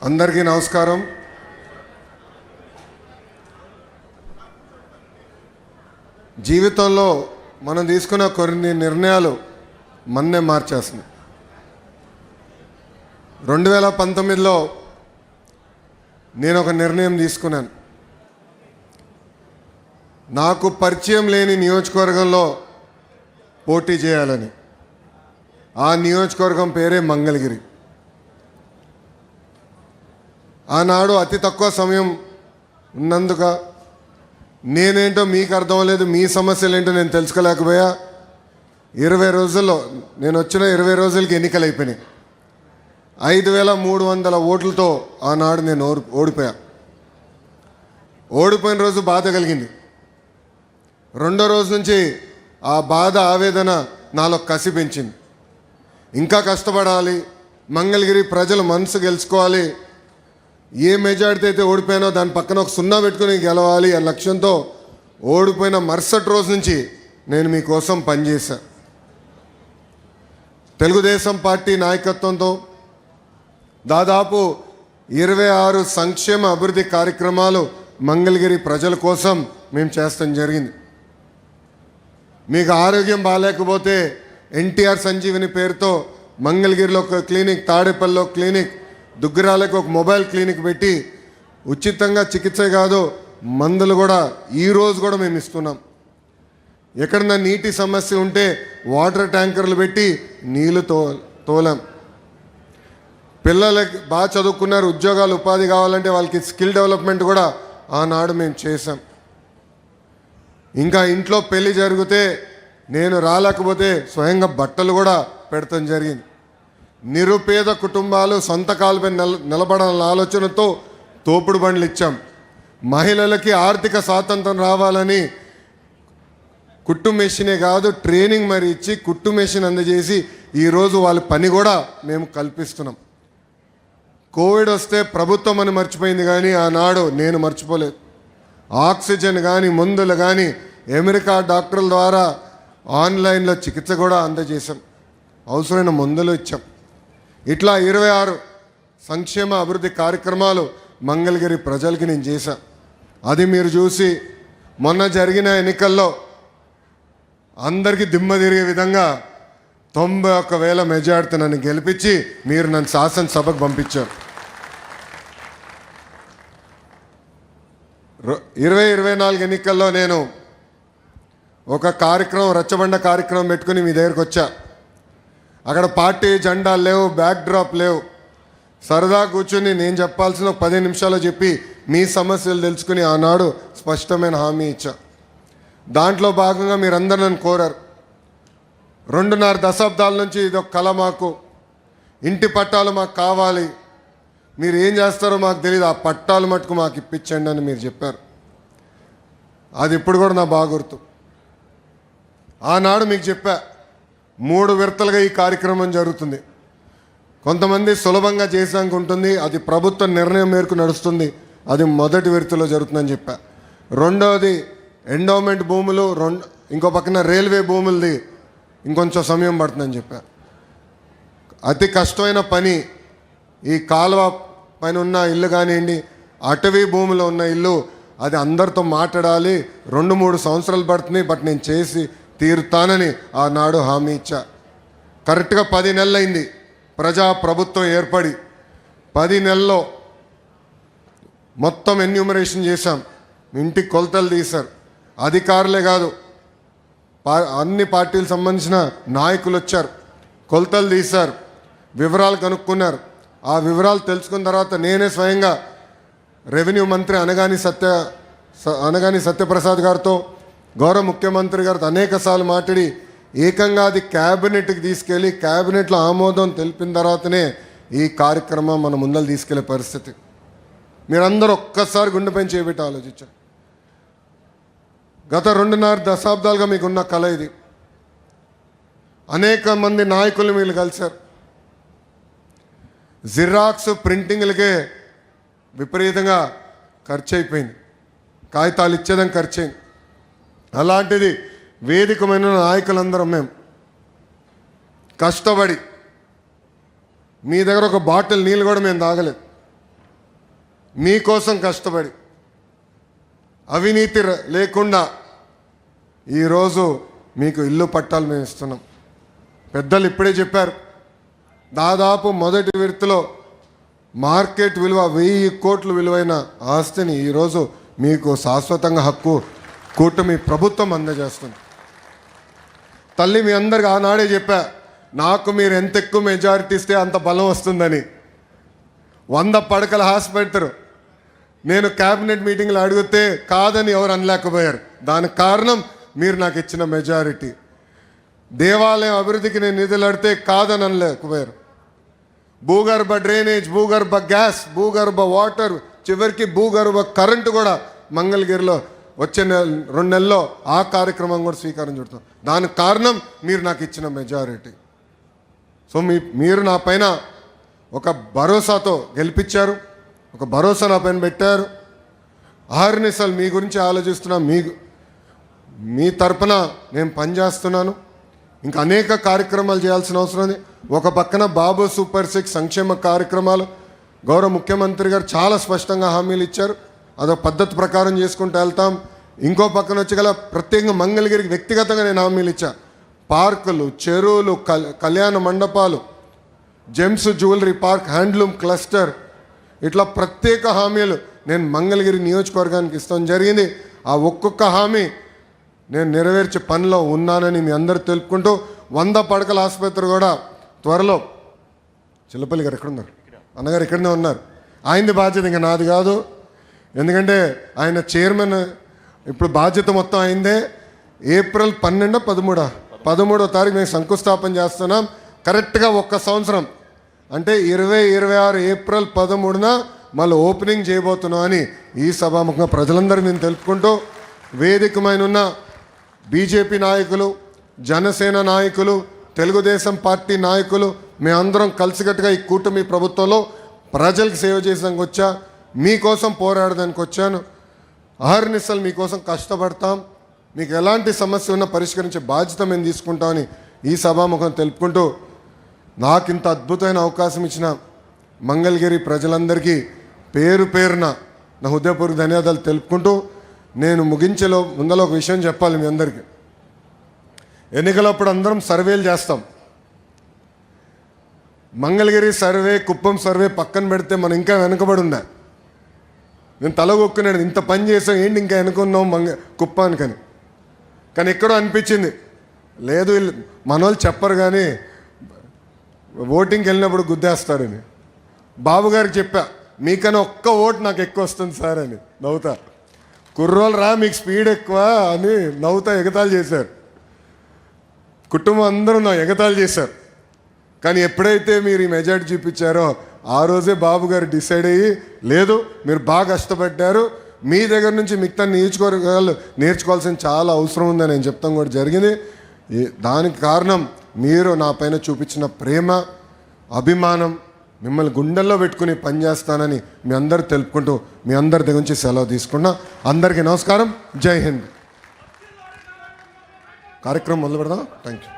అందరికీ నమస్కారం. జీవితంలో మనం తీసుకున్న కొన్ని నిర్ణయాలు మన్నే మార్చేస్తుంది. 2019లో నేను ఒక నిర్ణయం తీసుకున్నాను. నాకు పరిచయం లేని నియోజకవర్గంలో పోటీ చేయాలని. ఆ నియోజకవర్గం పేరే మంగళగిరి. ఆనాడు అతి తక్కువ సమయం ఉన్నందుక నేనేంటో మీకు అర్థం లేదు, మీ సమస్యలు ఏంటో నేను తెలుసుకోలేకపోయా. 20 రోజుల్లో నేను వచ్చిన 20 రోజులకి ఎన్నికలు అయిపోయినాయి. 5300 ఓట్లతో ఆనాడు నేను ఓడిపోయా. ఓడిపోయిన రోజు బాధ కలిగింది. రెండో రోజు నుంచి ఆ బాధ, ఆవేదన నాలో కసి పెంచింది. ఇంకా కష్టపడాలి, మంగళగిరి ప్రజల మనసు గెలుచుకోవాలి, ఏ మెజారిటీ అయితే ఓడిపోయానో దాని పక్కన ఒక 0 పెట్టుకుని గెలవాలి అనే లక్ష్యంతో ఓడిపోయిన మరుసటి రోజు నుంచి నేను మీకోసం పనిచేశా. తెలుగుదేశం పార్టీ నాయకత్వంతో దాదాపు 26 సంక్షేమ అభివృద్ధి కార్యక్రమాలు మంగళగిరి ప్రజల కోసం మేము చేస్తాం జరిగింది. మీకు ఆరోగ్యం బాగాలేకపోతే ఎన్టీఆర్ సంజీవిని పేరుతో మంగళగిరిలో ఒక క్లినిక్, తాడేపల్లిలో క్లినిక్, దుగ్గరాలకు ఒక మొబైల్ క్లినిక్ పెట్టి ఉచితంగా చికిత్స కాదు, మందులు కూడా ఈరోజు కూడా మేము ఇస్తున్నాం. ఎక్కడన్నా నీటి సమస్య ఉంటే వాటర్ ట్యాంకర్లు పెట్టి నీళ్లు తోలాం. పిల్లలకి బాగా చదువుకున్నారు, ఉద్యోగాలు ఉపాధి కావాలంటే వాళ్ళకి స్కిల్ డెవలప్మెంట్ కూడా ఆనాడు మేము చేశాం. ఇంకా ఇంట్లో పెళ్లి జరిగితే నేను రాలేకపోతే స్వయంగా బట్టలు కూడా పెడతాం జరిగింది. నిరుపేద కుటుంబాలు సొంత కాలుపై నిలబడాలన్న ఆలోచనతో తోపుడు బండ్లు ఇచ్చాం. మహిళలకి ఆర్థిక స్వాతంత్రం రావాలని కుట్టు మెషినే కాదు, ట్రైనింగ్ మరి ఇచ్చి కుట్టు మెషిన్ అందజేసి ఈరోజు వాళ్ళ పని కూడా మేము కల్పిస్తున్నాం. కోవిడ్ వస్తే ప్రభుత్వం అని మర్చిపోయింది, కానీ ఆనాడు నేను మర్చిపోలేదు. ఆక్సిజన్ కానీ, మందులు కానీ అమెరికా డాక్టర్ల ద్వారా ఆన్లైన్లో చికిత్స కూడా అందజేశాం. అవసరమైన మందులు ఇచ్చాం. ఇట్లా 26 సంక్షేమ అభివృద్ధి కార్యక్రమాలు మంగళగిరి ప్రజలకి నేను చేశాను. అది మీరు చూసి మొన్న జరిగిన ఎన్నికల్లో అందరికీ దిమ్మ తిరిగే విధంగా 91,000 మెజార్టీ నన్ను గెలిపించి మీరు నన్ను శాసనసభకు పంపించారు. 2024 ఎన్నికల్లో నేను ఒక కార్యక్రమం, రచ్చబండ కార్యక్రమం పెట్టుకుని మీ దగ్గరకు వచ్చా. అక్కడ పార్టీ జెండాలు లేవు, బ్యాక్ డ్రాప్ లేవు. సరదా కూర్చొని నేను చెప్పాల్సిన 10 నిమిషాలు చెప్పి మీ సమస్యలు తెలుసుకుని ఆనాడు స్పష్టమైన హామీ ఇచ్చా. దాంట్లో భాగంగా మీరందరూ నన్ను కోరారు. 2.5 దశాబ్దాల నుంచి ఇదొక కళ, మాకు ఇంటి పట్టాలు మాకు కావాలి, మీరు ఏం చేస్తారో మాకు తెలియదు, ఆ పట్టాలు మటుకు మాకు ఇప్పించండి అని మీరు చెప్పారు. అది ఇప్పుడు కూడా నా బాగా గుర్తు. ఆనాడు మీకు చెప్పా, 3 విడతలుగా ఈ కార్యక్రమం జరుగుతుంది. కొంతమంది సులభంగా చేసాక ఉంటుంది, అది ప్రభుత్వ నిర్ణయం మేరకు నడుస్తుంది, అది మొదటి విడతలో జరుగుతుందని చెప్పా. రెండవది ఎండోమెంట్ భూములు, ఇంకో పక్కన రైల్వే భూములది ఇంకొంచెం సమయం పడుతుందని చెప్పా. అతి కష్టమైన పని ఈ కాలువ పైన ఉన్న ఇల్లు కానివ్వండి, అటవీ భూమిలో ఉన్న ఇల్లు, అది అందరితో మాట్లాడాలి, 2-3 సంవత్సరాలు పడుతుంది, బట్ నేను చేసి తీరుతానని ఆనాడు హామీ ఇచ్చా. కరెక్ట్గా 10 నెలలు అయింది ప్రభుత్వం ఏర్పడి. 10 నెలల్లో మొత్తం ఎన్యూమరేషన్ చేశాం, ఇంటికి కొలతలు తీశారు. అధికారులే కాదు, అన్ని పార్టీలకు సంబంధించిన నాయకులు వచ్చారు, కొలతలు తీశారు, వివరాలు కనుక్కున్నారు. ఆ వివరాలు తెలుసుకున్న తర్వాత నేనే స్వయంగా రెవెన్యూ మంత్రి అనగాని సత్యప్రసాద్ గారితో, గౌరవ ముఖ్యమంత్రి గారితో అనేక సార్లు మాట్లాడి ఏకంగా అది క్యాబినెట్కి తీసుకెళ్ళి క్యాబినెట్లో ఆమోదం తెలిపిన తర్వాతనే ఈ కార్యక్రమం మన ముందర తీసుకెళ్లే పరిస్థితి. మీరందరూ ఒక్కసారి గుండెపైన చేపెట్టి ఆలోచించారు. గత 2.5 దశాబ్దాలుగా మీకున్న కళ ఇది. అనేక మంది నాయకులు మీరు కలిశారు. జిరాక్స్ ప్రింటింగ్లకే విపరీతంగా ఖర్చు అయిపోయింది, కాగితాలు ఇచ్చేదానికి ఖర్చు అయింది. అలాంటిది వేదికమైన నాయకులందరం మేము కష్టపడి మీ దగ్గర ఒక బాటిల్ నీళ్ళు కూడా మేము తాగలేదు. మీకోసం కష్టపడి అవినీతి లేకుండా ఈరోజు మీకు ఇల్లు పట్టాలు మేము ఇస్తున్నాం. పెద్దలు ఇప్పుడే చెప్పారు, దాదాపు మొదటి విడతలో మార్కెట్ విలువ 1000 కోట్ల విలువైన ఆస్తిని ఈరోజు మీకు శాశ్వతంగా హక్కు కూటమి ప్రభుత్వం అందజేస్తుంది. తల్లి మీ అందరికి ఆనాడే చెప్పా, నాకు మీరు ఎంత ఎక్కువ మెజారిటీ ఇస్తే అంత బలం వస్తుందని. 100 పడకల హాస్పిటల్ నేను క్యాబినెట్ మీటింగ్లో అడిగితే కాదని ఎవరు అనలేకపోయారు. దానికి కారణం మీరు నాకు ఇచ్చిన మెజారిటీ. దేవాలయం అభివృద్ధికి నేను నిధులు అడితే కాదని అనలేకపోయారు. భూగర్భ డ్రైనేజ్, భూగర్భ గ్యాస్, భూగర్భ వాటర్, చివరికి భూగర్భ కరెంటు కూడా మంగళగిరిలో వచ్చే 2 నెలల్లో ఆ కార్యక్రమం కూడా స్వీకారం చుడతాం. దానికి కారణం మీరు నాకు ఇచ్చిన మెజారిటీ. సో మీరు నా పైన ఒక భరోసాతో గెలిపించారు, ఒక భరోసా నా పైన పెట్టారు. అహర్నిశలు మీ గురించి ఆలోచిస్తున్నా, మీ తరపున నేను పనిచేస్తున్నాను. ఇంకా అనేక కార్యక్రమాలు చేయాల్సిన అవసరం ఉంది. ఒక పక్కన బాబు సూపర్ 6 సంక్షేమ కార్యక్రమాలు గౌరవ ముఖ్యమంత్రి గారు చాలా స్పష్టంగా హామీలు ఇచ్చారు. అదొక పద్ధతి ప్రకారం చేసుకుంటూ వెళ్తాం. ఇంకో పక్కన వచ్చి గల ప్రత్యేకంగా మంగళగిరికి వ్యక్తిగతంగా నేను హామీలు ఇచ్చా. పార్కులు, చెరువులు, కళ్యాణ మండపాలు, gems jewellery park, handloom cluster, ఇట్లా ప్రత్యేక హామీలు నేను మంగళగిరి నియోజకవర్గానికి ఇస్తాం జరిగింది. ఆ ఒక్కొక్క హామీ నేను నెరవేర్చే పనిలో ఉన్నానని మీ అందరూ తెలుపుకుంటూ 100 పడకల ఆసుపత్రి కూడా త్వరలో. చిల్లపల్లి గారు ఎక్కడున్నారు? అన్నగారు ఇక్కడనే ఉన్నారు. ఆయనది బాధ్యత, ఇంకా నాది కాదు. ఎందుకంటే ఆయన చైర్మన్. ఇప్పుడు బాధ్యత మొత్తం అయిందే. ఏప్రిల్ 13వ తారీఖు మేము శంకుస్థాపన చేస్తున్నాం. కరెక్ట్గా 1 సంవత్సరం అంటే 2026 ఏప్రిల్ 13న మళ్ళీ ఓపెనింగ్ చేయబోతున్నాం అని ఈ సభాముఖంగా ప్రజలందరూ నేను తెలుపుకుంటూ, వేదికమైన ఉన్న బీజేపీ నాయకులు, జనసేన నాయకులు, తెలుగుదేశం పార్టీ నాయకులు, మేమందరం కలిసికట్టుగా ఈ కూటమి ప్రభుత్వంలో ప్రజలకు సేవ చేయడానికి వచ్చా, మీకోసం పోరాడడానికి వచ్చాను. అహర్నిశలు మీకోసం కష్టపడతాం. మీకు ఎలాంటి సమస్య ఉన్నా పరిష్కరించే బాధ్యత మేము తీసుకుంటామని ఈ సభాముఖం తెలుపుకుంటూ, నాకు ఇంత అద్భుతమైన అవకాశం ఇచ్చిన మంగళగిరి ప్రజలందరికీ పేరు పేరున నా హృదయపూర్వక ధన్యవాదాలు తెలుపుకుంటూ, నేను ముగించేలో ముందర ఒక విషయం చెప్పాలి మీ అందరికీ. ఎన్నికలప్పుడు అందరం సర్వేలు చేస్తాం. మంగళగిరి సర్వే, కుప్పం సర్వే పక్కన పెడితే మనం ఇంకా వెనుకబడి ఉందా? నేను తలగొక్కున్నాను, ఇంత పని చేసాం ఏంటి ఇంకా వెనుకున్నాం కుప్పానికని. కానీ ఎక్కడో అనిపించింది, లేదు మనోళ్ళు చెప్పరు కానీ ఓటింగ్కి వెళ్ళినప్పుడు గుద్దేస్తారని. బాబు గారికి చెప్పా, మీకన్నా ఒక్క ఓటు నాకు ఎక్కువ వస్తుంది సార్ అని. నవ్వుతా, కుర్రోలు రా మీకు స్పీడ్ ఎక్కువ అని నవ్వుతా ఎగతాళి చేశారు. కుటుంబం అందరూ నా ఎగతాళి చేశారు. కానీ ఎప్పుడైతే మీరు ఈ మెజారిటీ చూపించారో ఆ రోజే బాబు గారు డిసైడ్ అయ్యి, లేదు మీరు బాగా కష్టపడ్డారు, మీ దగ్గర నుంచి మిగతా నియోజకవర్గాలు నేర్చుకోవాల్సిన చాలా అవసరం ఉందని నేను చెప్తాం కూడా జరిగింది. దానికి కారణం మీరు నా పైన చూపించిన ప్రేమ, అభిమానం. మిమ్మల్ని గుండెల్లో పెట్టుకుని పనిచేస్తానని మీ అందరూ తెలుపుకుంటూ మీ అందరి దగ్గర నుంచి సెలవు తీసుకున్నా. అందరికీ నమస్కారం. జై హింద్. కార్యక్రమం మొదలు పెడదాం. Thank you.